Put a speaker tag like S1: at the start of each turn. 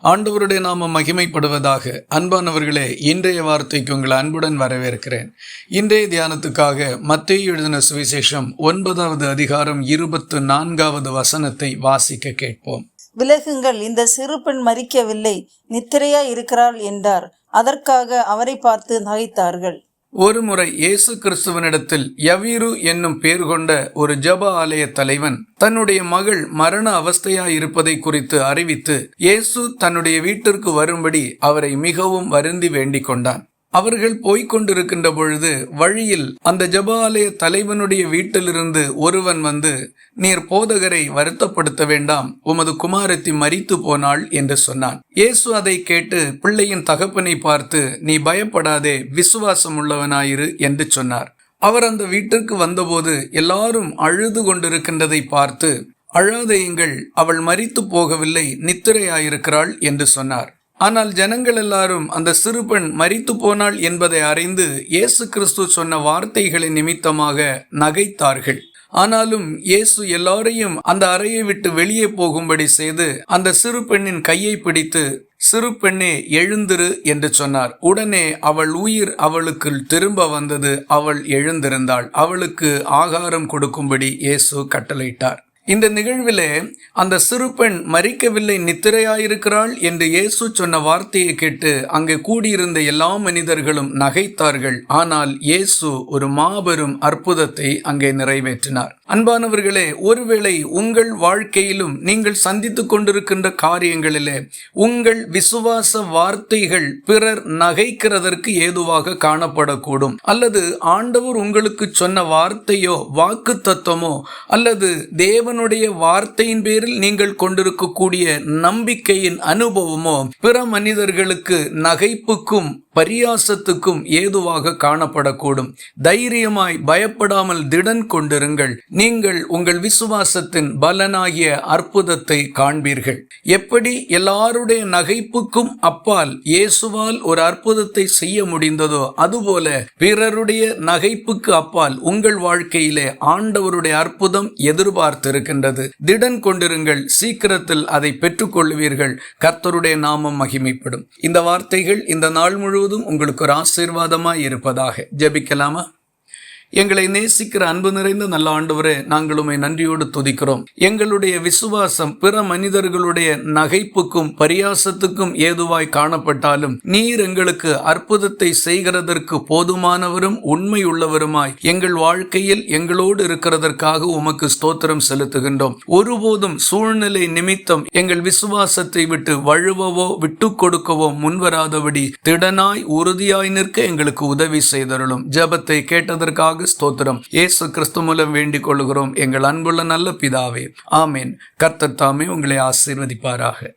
S1: ஆண்டவருடைய நாமம் மகிமைப்படுவதாக. அன்பானவர்களே, இன்றைய வார்த்தைக்கு உங்கள் அன்புடன் வரவேற்கிறேன். இன்றைய தியானத்துக்காக மத்தேயு எழுதின சுவிசேஷம் 9வது அதிகாரம் 24வது வசனத்தை வாசிக்க கேட்போம்.
S2: விலகுங்கள், இந்த சிறு பெண் மரிக்கவில்லை, நித்திரையா இருக்கிறாள் என்றார். அதற்காக அவரை பார்த்து நகைத்தார்கள்.
S1: ஒருமுறை இயேசு கிறிஸ்துவனிடத்தில் யவீரு என்னும் பேர் கொண்ட ஒரு ஜெப ஆலய தலைவன் தன்னுடைய மகள் மரண அவஸ்தையாயிருப்பதை குறித்து அறிவித்து இயேசு தன்னுடைய வீட்டிற்கு வரும்படி அவரை மிகவும் வருந்தி வேண்டிக் கொண்டான். அவர்கள் போய்கொண்டிருக்கின்ற பொழுது வழியில் அந்த ஜெப ஆலய தலைவனுடைய வீட்டிலிருந்து ஒருவன் வந்து, நீர் போதகரை வருத்தப்படுத்த வேண்டாம், உமது குமாரத்தி மரித்து போனாள் என்று சொன்னான். இயேசு அதை கேட்டு பிள்ளையின் தகப்பனை பார்த்து, நீ பயப்படாதே, விசுவாசம் உள்ளவனாயிரு என்று சொன்னார். அவர் அந்த வீட்டிற்கு வந்தபோது எல்லாரும் அழுது கொண்டிருக்கின்றதை பார்த்து, அழாதேயுங்கள், அவள் மரித்து போகவில்லை, நித்திரையாயிருக்கிறாள் என்று சொன்னார். ஆனால் ஜனங்கள் எல்லாரும் அந்த சிறு பெண் மரித்து போனாள் என்பதை அறிந்து இயேசு கிறிஸ்து சொன்ன வார்த்தைகளின் நிமித்தமாக நகைத்தார்கள். ஆனாலும் இயேசு எல்லாரையும் அந்த அறையை விட்டு வெளியே போகும்படி செய்து அந்த சிறு பெண்ணின் கையை பிடித்து, சிறு பெண்ணே எழுந்திரு என்று சொன்னார். உடனே அவள் உயிர் அவளுக்கு திரும்ப வந்தது. அவள் எழுந்திருந்தாள். அவளுக்கு ஆகாரம் கொடுக்கும்படி இயேசு கட்டளையிட்டார். இந்த நிகழ்விலே அந்த சிறு பெண் மரிக்கவில்லை, நித்திரையாயிருக்கிறாள் என்று இயேசு சொன்ன வார்த்தையை கேட்டு அங்கே கூடியிருந்த எல்லா மனிதர்களும் நகைத்தார்கள். ஆனால் இயேசு ஒரு மாபெரும் அற்புதத்தை அங்கே நிறைவேற்றினார். அன்பானவர்களே, ஒருவேளை உங்கள் வாழ்க்கையிலும் நீங்கள் சந்தித்துக் கொண்டிருக்கின்ற காரியங்களிலே உங்கள் விசுவாச வார்த்தைகள் பிறர் நகைக்கிறதற்கு ஏதுவாக காணப்படக்கூடும். அல்லது ஆண்டவர் உங்களுக்கு சொன்ன வார்த்தையோ வாக்கு தத்துவமோ அல்லது தேவனுடைய வார்த்தையின் பேரில் நீங்கள் கொண்டிருக்கக்கூடிய நம்பிக்கையின் அனுபவமோ பிற மனிதர்களுக்கு நகைப்புக்கும் பரியாசத்துக்கும் ஏதுவாக காணப்படக்கூடும். தைரியமாய் பயப்படாமல் திடன் கொண்டிருங்கள். நீங்கள் உங்கள் விசுவாசத்தின் பலனாகிய அற்புதத்தை காண்பீர்கள். எப்படி எல்லாருடைய நகைப்புக்கும் அப்பால் இயேசுவால் ஒரு அற்புதத்தை செய்ய முடிந்ததோ அதுபோல பிறருடைய நகைப்புக்கு அப்பால் உங்கள் வாழ்க்கையிலே ஆண்டவருடைய அற்புதம் எதிர்பார்த்திருக்கின்றது. திடன் கொண்டிருங்கள், சீக்கிரத்தில் அதை பெற்றுக்கொள்வீர்கள். கர்த்தருடைய நாமம் மகிமைப்படும். இந்த வார்த்தைகள் இந்த நாள் முழுவதும் உங்களுக்கு ஒரு ஆசீர்வாதமாய் இருப்பதாக. ஜெபிக்கலாமா? எங்களை நேசிக்கிற அன்பு நிறைந்த நல்ல ஆண்டவரே, நாங்கள் உம்மை நன்றியோடு துதிக்கிறோம். எங்களுடைய விசுவாசம் பிற மனிதர்களுடைய நகைப்புக்கும் பரியாசத்துக்கும் ஏதுவாய் காணப்பட்டாலும் நீர் எங்களுக்கு அற்புதத்தை செய்கிறதற்கு போதுமானவரும் உண்மையுள்ளவருமாய் எங்கள் வாழ்க்கையில் எங்களோடு இருக்கிறதற்காக உமக்கு ஸ்தோத்திரம் செலுத்துகின்றோம். ஒருபோதும் சூழ்நிலை நிமித்தம் எங்கள் விசுவாசத்தை விட்டு வழுவவோ விட்டு கொடுக்கவோ முன்வராதபடி திடனாய் உறுதியாய் நிற்க எங்களுக்கு உதவி செய்தருளும். ஜெபத்தை கேட்டதற்காக ஸ்தோத்திரம். இயேசு கிறிஸ்து மூலம் வேண்டிக் கொள்கிறோம் எங்கள் அன்புள்ள நல்ல பிதாவே, ஆமேன். கர்த்தர் தாமே உங்களை ஆசீர்வதிப்பாராக.